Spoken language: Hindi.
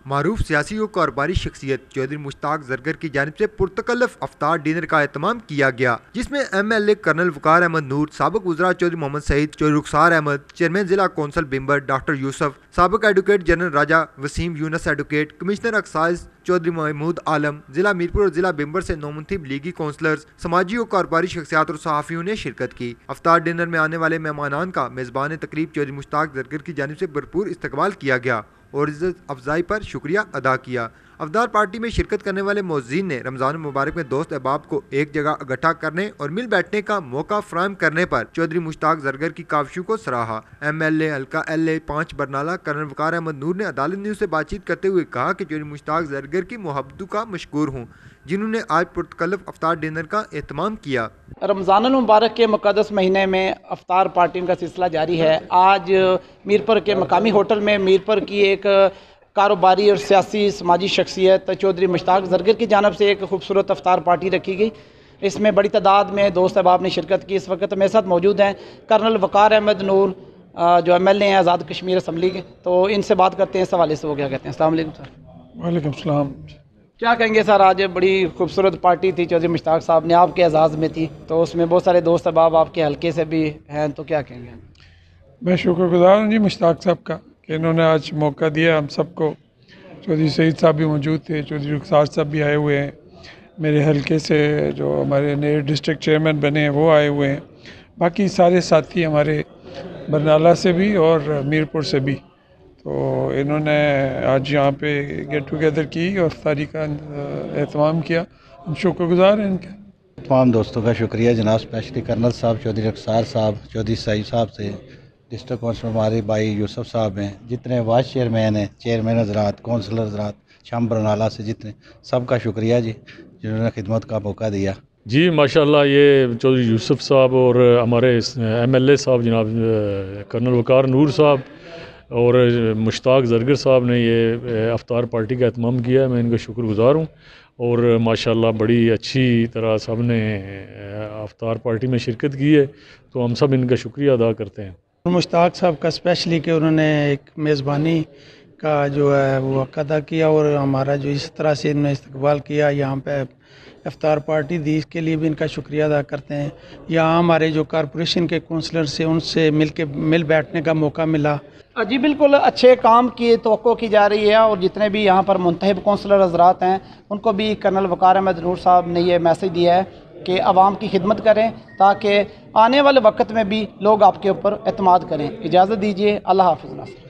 मारूफ सियासी और कारोबारी शख्सियत चौधरी मुश्ताक जरगर की जानिब से पुरतकल्लफ अफ्तार डिनर का एहतमाम किया गया, जिसमें MLA कर्नल वकार अहमद नूर, साबिक वज़रा चौधरी मोहम्मद सईद, चौधरी रुखसार अहमद, चेयरमैन जिला कौंसल बिम्बर डॉक्टर यूसुफ, साबिक advocate general Raja Waseem Younas advocate, commissioner excise Chaudhry Mahmood Alam, जिला मीरपुर और जिला बिम्बर से नौमुंतखब लीगी कौंसलर्स, समाजी और कारोबारी शख्सियात और सहाफ़ियों ने शिरकत की। अफ्तार डिनर में आने वाले मेहमानान का मेज़बान तकरीब चौधरी मुश्ताक जरगर की जानिब से भरपूर इस्तकबाल किया गया और इज़्ज़त अफजाई पर शुक्रिया अदा किया। अफ्तार पार्टी में शिरकत करने वाले मौज़ीन ने रमज़ान मुबारक में दोस्त अहबाब को एक जगह इकट्ठा करने और मिल बैठने का मौका फराहम करने पर चौधरी मुश्ताक जरगर की काविशों को सराहा। MLA हल्का LA5 बरनाला कर्नल वकार अहमद नूर ने अदालत न्यूज़ से बातचीत करते हुए कहा कि चौधरी मुश्ताक जरगर की मोहब्बतों का मशकूर हूँ, जिन्होंने आज पुरतकल्लफ अफ्तार डिनर का एहतमाम किया। रमज़ानुल मुबारक के मुक़द्दस महीने में अफ्तार पार्टी का सिलसिला जारी है। आज मीरपुर के मकामी होटल में मीरपुर की एक कारोबारी और सियासी समाजी शख्सियत चौधरी मुश्ताक जरगर की जानब से एक खूबसूरत अफ्तार पार्टी रखी गई। इसमें बड़ी तादाद में दोस्त अहबाब ने शिरकत की। इस वक्त मेरे साथ मौजूद हैं कर्नल वकार अहमद नूर, जो MLA हैं आज़ाद कश्मीर असम्बली के। तो इनसे बात करते हैं इस हवाले से, वो क्या कहते हैं। अस्सलाम वालेकुम सर। वालेकुम सलाम। क्या कहेंगे सर, आज बड़ी खूबसूरत पार्टी थी चौधरी मुश्ताक साहब ने, आपके एजाज़ में थी, तो उसमें बहुत सारे दोस्त अहबाब आपके हल्के से भी हैं, तो क्या कहेंगे। मैं शुक्रगुज़ार हूँ जी मुश्ताक साहब का कि इन्होंने आज मौका दिया हम सबको। चौधरी सईद साहब भी मौजूद थे, चौधरी रुखसार साहब भी आए हुए हैं, मेरे हल्के से जो हमारे नए डिस्ट्रिक्ट चेयरमैन बने हैं वो आए हुए हैं, बाकी सारे साथी हमारे बरनाला से भी और मीरपुर से भी। तो इन्होंने आज यहाँ पे गेट टुगेदर की और अफ्तारी का एहतमाम किया। हम शुक्रगुज़ार हैं इनके। तमाम दोस्तों का शुक्रिया जनाब, स्पेशली कर्नल साहब, चौधरी रुखसार साहब, चौधरी सईद साहब से, डिस्ट्रिक्ट कौंसलर हमारे भाई यूसुफ साहब हैं, जितने वाइस चेयरमैन हैं, चेयरमैन हज़रात, कौंसलर हज़रात, शाम बरनाला से जितने, सबका शुक्रिया जी, जिन्होंने खिदमत का मौका दिया। जी माशाल्लाह, ये चौधरी यूसुफ साहब और हमारे MLA साहब जनाब कर्नल वकार नूर साहब और मुश्ताक जरगर साहब ने ये अफ्तार पार्टी का एहतमाम किया है। मैं इनका शुक्रगुज़ार हूँ और माशाल्लाह बड़ी अच्छी तरह सब ने अफ्तार पार्टी में शिरकत की है, तो हम सब इनका शुक्रिया अदा करते हैं। मुश्ताक साहब का स्पेशली कि उन्होंने एक मेज़बानी का जो है वो हक़ अदा किया और हमारा जो इस तरह से इन्होंने इस्तकबाल किया, यहाँ पे अफ्तार पार्टी दी, इसके लिए भी इनका शुक्रिया अदा करते हैं। यहाँ हमारे जो कॉरपोरेशन के काउंसलर से उनसे मिल बैठने का मौका मिला। जी बिल्कुल, अच्छे काम की तवक्को की जा रही है और जितने भी यहाँ पर मुंतखब कौंसलर हज़रात हैं उनको भी कर्नल वकार अहमद नूर साहब ने ये मैसेज दिया है कि आवाम की खिदमत करें ताकि आने वाले वक्त में भी लोग आपके ऊपर एतमाद करें। इजाज़त दीजिए, अल्लाह हाफ़िज़।